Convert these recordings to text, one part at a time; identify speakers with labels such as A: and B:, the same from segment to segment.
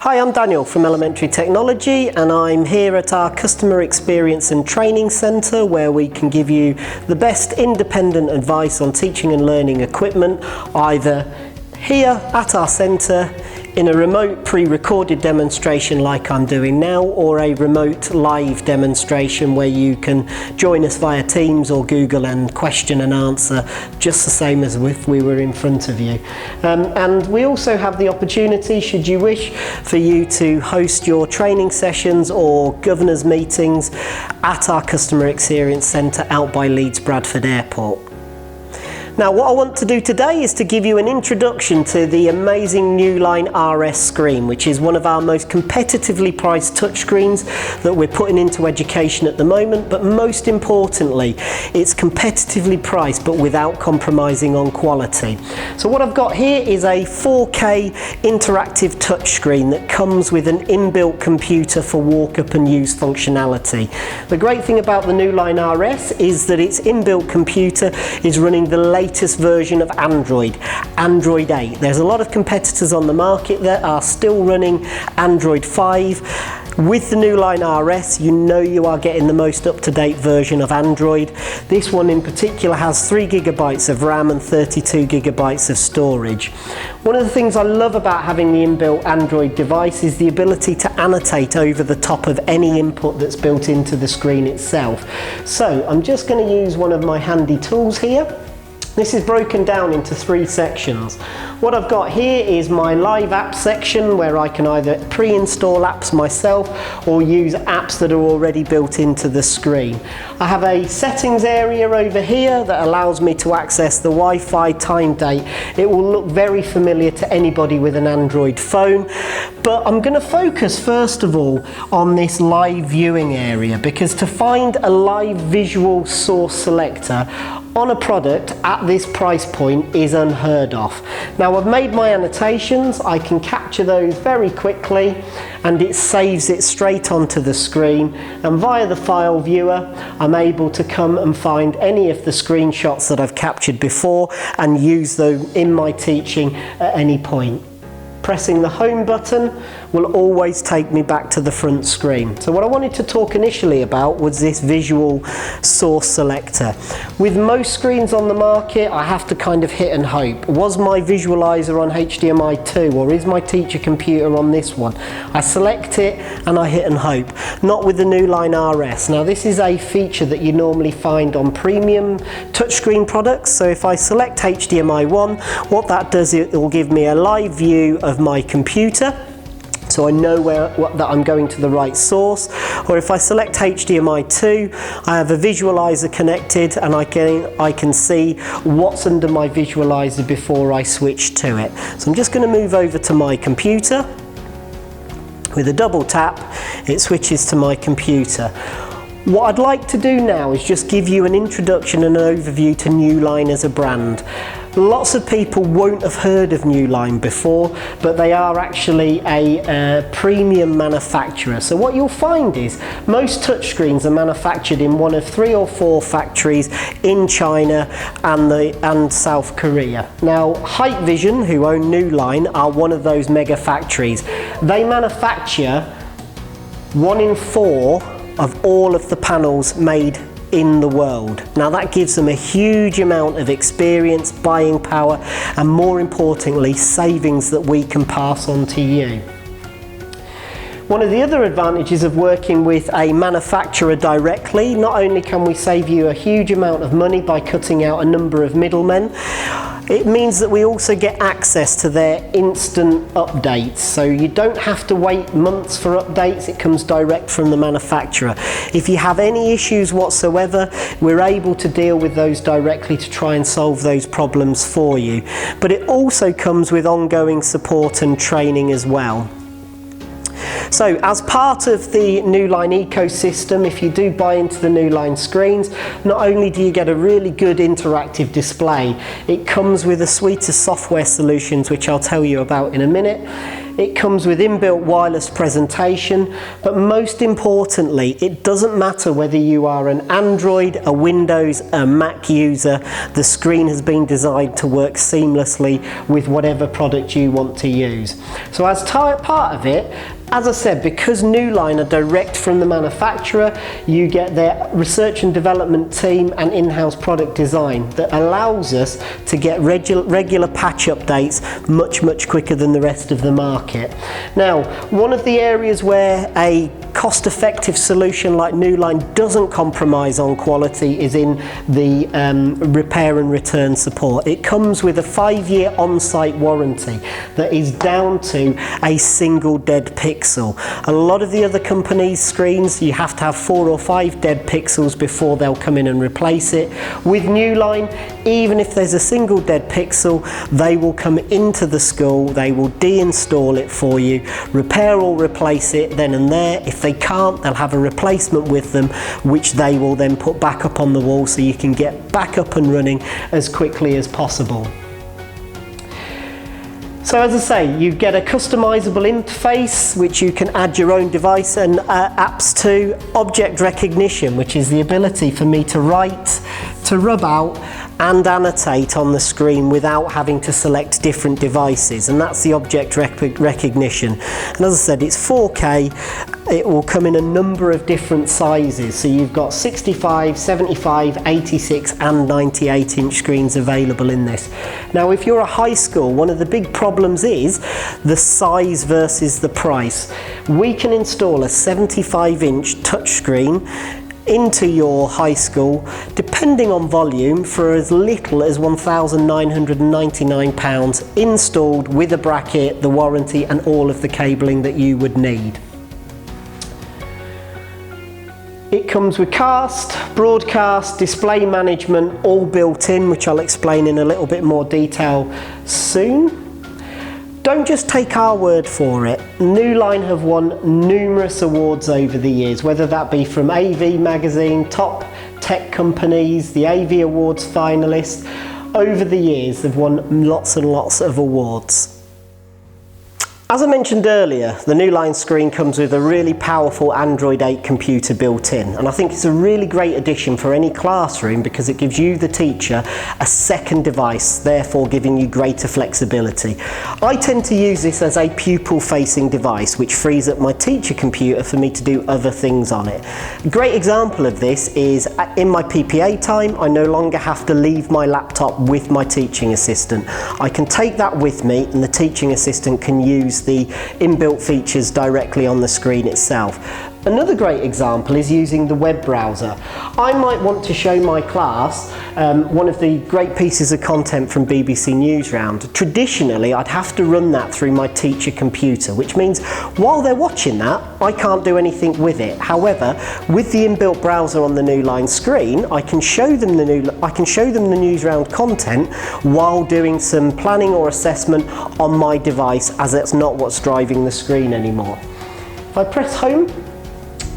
A: Hi, I'm Daniel from Elementary Technology, and I'm here at our Customer Experience and Training Centre, where we can give you the best independent advice on teaching and learning equipment, either here at our centre in a remote pre-recorded demonstration like I'm doing now, or a remote live demonstration where you can join us via Teams or Google and question and answer just the same as if we were in front of you. And we also have the opportunity, should you wish, for you to host your training sessions or governors meetings at our Customer Experience Centre out by Leeds Bradford Airport. Now, what I want to do today is to give you an introduction to the amazing Newline RS screen, which is one of our most competitively priced touchscreens that we're putting into education at the moment, but most importantly, it's competitively priced but without compromising on quality. So what I've got here is a 4K interactive touchscreen that comes with an inbuilt computer for walk-up and use functionality. The great thing about the Newline RS is that its inbuilt computer is running the latest version of Android 8. There's a lot of competitors on the market that are still running Android 5. With the Newline RS, you know you are getting the most up-to-date version of Android. This one in particular has 3 GB of RAM and 32 GB of storage. One of the things I love about having the inbuilt Android device is the ability to annotate over the top of any input that's built into the screen itself. So I'm just going to use one of my handy tools here. This is broken down into 3 sections. What I've got here is my live app section, where I can either pre-install apps myself or use apps that are already built into the screen. I have a settings area over here that allows me to access the Wi-Fi time date. It will look very familiar to anybody with an Android phone, but I'm going to focus first of all on this live viewing area, because to find a live visual source selector on a product at this price point is unheard of. Now, I've made my annotations. I can capture those very quickly and it saves it straight onto the screen, and via the file viewer I'm able to come and find any of the screenshots that I've captured before and use them in my teaching at any point. Pressing the home button will always take me back to the front screen. So what I wanted to talk initially about was this visual source selector. With most screens on the market, I have to kind of hit and hope. Was my visualizer on HDMI 2, or is my teacher computer on this one? I select it and I hit and hope. Not with the Newline RS. Now, this is a feature that you normally find on premium touchscreen products. So if I select HDMI 1, what that does, it will give me a live view of my computer, so I know that I'm going to the right source. Or if I select HDMI 2, I have a visualizer connected and I can see what's under my visualizer before I switch to it. So I'm just going to move over to my computer. With a double tap, it switches to my computer. What I'd like to do now is just give you an introduction and an overview to Newline as a brand. Lots of people won't have heard of Newline before, but they are actually a premium manufacturer. So what you'll find is most touchscreens are manufactured in one of 3 or 4 factories in China and South Korea. Now, Hikvision, who own Newline, are one of those mega factories. They manufacture 1 in 4 of all of the panels made in the world. Now, that gives them a huge amount of experience, buying power, and more importantly, savings that we can pass on to you. One of the other advantages of working with a manufacturer directly, not only can we save you a huge amount of money by cutting out a number of middlemen, it means that we also get access to their instant updates. So you don't have to wait months for updates, it comes direct from the manufacturer. If you have any issues whatsoever, we're able to deal with those directly to try and solve those problems for you. But it also comes with ongoing support and training as well. So as part of the Newline ecosystem, if you do buy into the Newline screens, not only do you get a really good interactive display, it comes with a suite of software solutions which I'll tell you about in a minute. It comes with inbuilt wireless presentation, but most importantly, it doesn't matter whether you are an Android, a Windows, a Mac user, the screen has been designed to work seamlessly with whatever product you want to use. So as part of it, as I said, because Newline are direct from the manufacturer, you get their research and development team and in-house product design that allows us to get regular patch updates much quicker than the rest of the market. Now, one of the areas where a cost-effective solution like Newline doesn't compromise on quality is in the repair and return support. It comes with a 5-year on-site warranty that is down to a single dead pixel. A lot of the other companies' screens, you have to have 4 or 5 dead pixels before they'll come in and replace it. With Newline, even if there's a single dead pixel, they will come into the school, they will deinstall it for you, repair or replace it then and there. If they can't, they'll have a replacement with them, which they will then put back up on the wall so you can get back up and running as quickly as possible. So as I say, you get a customizable interface which you can add your own device and apps to. Object recognition, which is the ability for me to write, to rub out and annotate on the screen without having to select different devices, and that's the object recognition. And as I said, it's 4K. It will come in a number of different sizes, so you've got 65, 75, 86 and 98 inch screens available in this. Now if you're a high school, one of the big problems is the size versus the price. We can install a 75 inch touchscreen into your high school, depending on volume, for as little as £1,999 installed with a bracket, the warranty and all of the cabling that you would need. It comes with cast, broadcast, display management, all built in, which I'll explain in a little bit more detail soon. Don't just take our word for it. Newline have won numerous awards over the years, whether that be from AV Magazine, top tech companies, the AV Awards finalists. Over the years, they've won lots and lots of awards. As I mentioned earlier, the Newline screen comes with a really powerful Android 8 computer built in, and I think it's a really great addition for any classroom because it gives you, the teacher, a second device, therefore giving you greater flexibility. I tend to use this as a pupil-facing device, which frees up my teacher computer for me to do other things on it. A great example of this is in my PPA time, I no longer have to leave my laptop with my teaching assistant. I can take that with me and the teaching assistant can use the inbuilt features directly on the screen itself. Another great example is using the web browser. I might want to show my class one of the great pieces of content from BBC Newsround. Traditionally, I'd have to run that through my teacher computer, which means while they're watching that, I can't do anything with it. However, with the inbuilt browser on the Newline screen, I can show them the Newsround content while doing some planning or assessment on my device, as that's not what's driving the screen anymore. If I press home,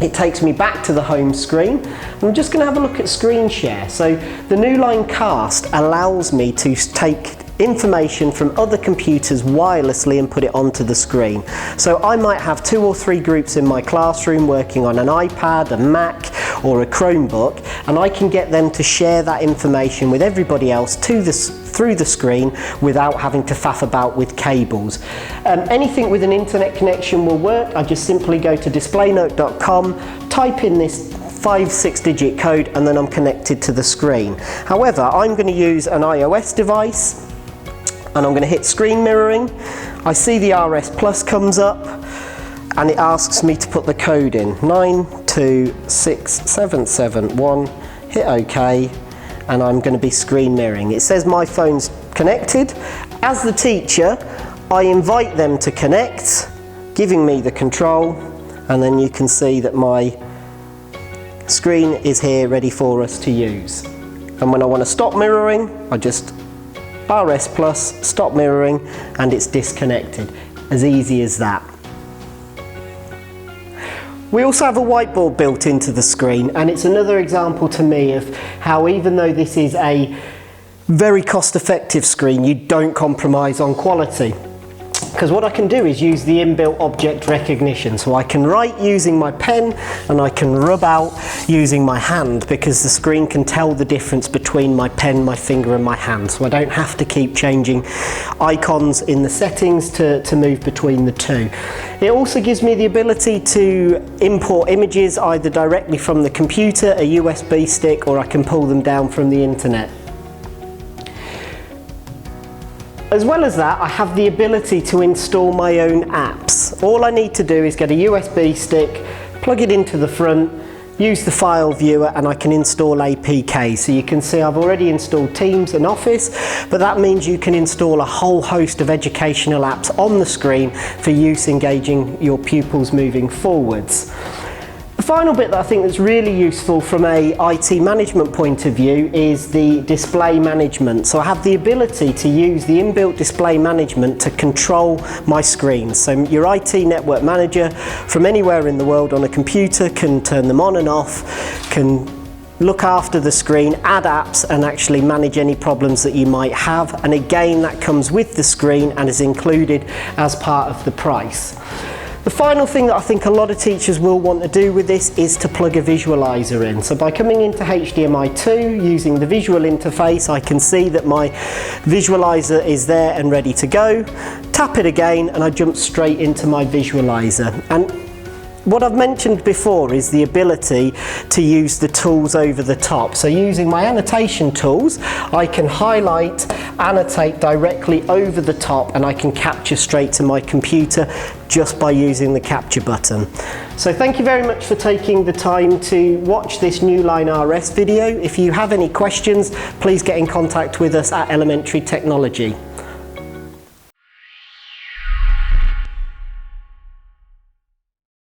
A: it takes me back to the home screen. I'm just going to have a look at screen share. So the Newline Cast allows me to take information from other computers wirelessly and put it onto the screen. So I might have 2 or 3 groups in my classroom working on an iPad, a Mac or a Chromebook, and I can get them to share that information with everybody else through the screen without having to faff about with cables. Anything with an internet connection will work. I just simply go to DisplayNote.com, type in this 5-6 digit code, and then I'm connected to the screen. However, I'm going to use an iOS device and I'm going to hit screen mirroring. I see the RS Plus comes up and it asks me to put the code in, 926771, hit OK, and I'm going to be screen mirroring. It says my phone's connected. As the teacher, I invite them to connect, giving me the control, and then you can see that my screen is here ready for us to use. And when I want to stop mirroring, I just RS Plus, stop mirroring, and it's disconnected. As easy as that. We also have a whiteboard built into the screen, and it's another example to me of how, even though this is a very cost-effective screen, you don't compromise on quality. because what I can do is use the inbuilt object recognition. So I can write using my pen and I can rub out using my hand, because the screen can tell the difference between my pen, my finger and my hand. So I don't have to keep changing icons in the settings to move between the two. It also gives me the ability to import images either directly from the computer, a USB stick, or I can pull them down from the internet. As well as that, I have the ability to install my own apps. All I need to do is get a USB stick, plug it into the front, use the file viewer, and I can install APK. So you can see I've already installed Teams and Office, but that means you can install a whole host of educational apps on the screen for use engaging your pupils moving forwards. The final bit that I think that's really useful from a IT management point of view is the display management. So I have the ability to use the inbuilt display management to control my screen. So your IT network manager from anywhere in the world on a computer can turn them on and off, can look after the screen, add apps, and actually manage any problems that you might have. And again, that comes with the screen and is included as part of the price. The final thing that I think a lot of teachers will want to do with this is to plug a visualizer in. So by coming into HDMI 2 using the visual interface, I can see that my visualizer is there and ready to go. Tap it again and I jump straight into my visualizer. And what I've mentioned before is the ability to use the tools over the top. So using my annotation tools, I can highlight, annotate directly over the top, and I can capture straight to my computer just by using the capture button. So thank you very much for taking the time to watch this Newline RS video. If you have any questions, please get in contact with us at Elementary Technology.